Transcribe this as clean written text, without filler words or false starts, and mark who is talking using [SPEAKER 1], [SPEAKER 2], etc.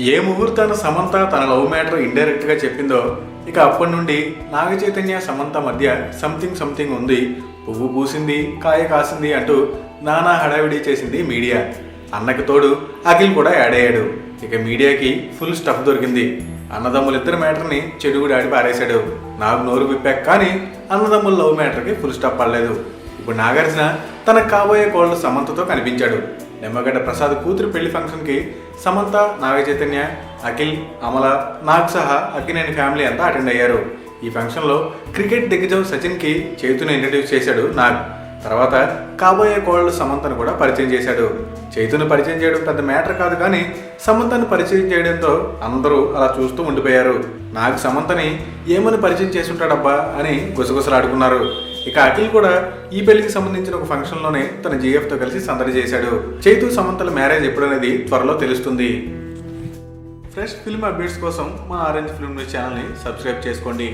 [SPEAKER 1] ఏ ముహూర్తాన సమంత తన love matter indirect గా చెప్పిందో ఇక అప్పటి నుండి నాగ చైతన్య సమంత మధ్య సంథింగ్ ఉంది, పువ్వు పూసింది కాయ కాసింది అంటూ నానా హడావిడి చేసింది మీడియా. అన్నకి తోడు అఖిల్ కూడా యాడ్ అయ్యాడు. ఇక మీడియాకి ఫుల్ స్టఫ్ దొరికింది. అన్నదమ్ములిద్దరి మ్యాటర్ని చెడుగుడు ఆడి పారేశాడు. నాకు నోరు విప్పాక కానీ అన్నదమ్ముల లవ్ మ్యాటర్కి ఫుల్ స్టాప్ పడలేదు. ఇప్పుడు నాగార్జున తనకు కాబోయే కోళ్ళు సమంతతో కనిపించాడు. నిమ్మగడ్డ ప్రసాద్ కూతురు పెళ్లి ఫంక్షన్కి సమంత, నాగ చైతన్య, అఖిల్, అమల, నాగ్ సహా అక్కినేని ఫ్యామిలీ అంతా అటెండ్ అయ్యారు. ఈ ఫంక్షన్లో క్రికెట్ దిగ్గజం సచిన్కి చైతుని ఇంట్రడ్యూస్ చేశాడు నాగ్. తర్వాత కాబోయే కోళ్ళు సమంతను కూడా పరిచయం చేశాడు. చైతుని పరిచయం చేయడం పెద్ద మ్యాటర్ కాదు, కానీ సమంతను పరిచయం చేయడంతో అందరూ అలా చూస్తూ ఉండిపోయారు. నాగ్ సమంతని ఏమని పరిచయం చేసుంటాడబ్బా అని గుసగుసలాడుకున్నారు. ఇక అఖిల్ కూడా ఈ పెళ్లికి సంబంధించిన ఒక ఫంక్షన్లోనే తన జీఎఫ్తో కలిసి సందడి చేశాడు. చైతు సమంతల మ్యారేజ్ ఎప్పుడనేది త్వరలో తెలుస్తుంది. ఫ్రెష్ ఫిల్మ్ అప్డేట్స్ కోసం మా ఆరెంజ్ ఫిల్మ్ న్యూస్ ఛానల్ని సబ్స్క్రైబ్ చేసుకోండి.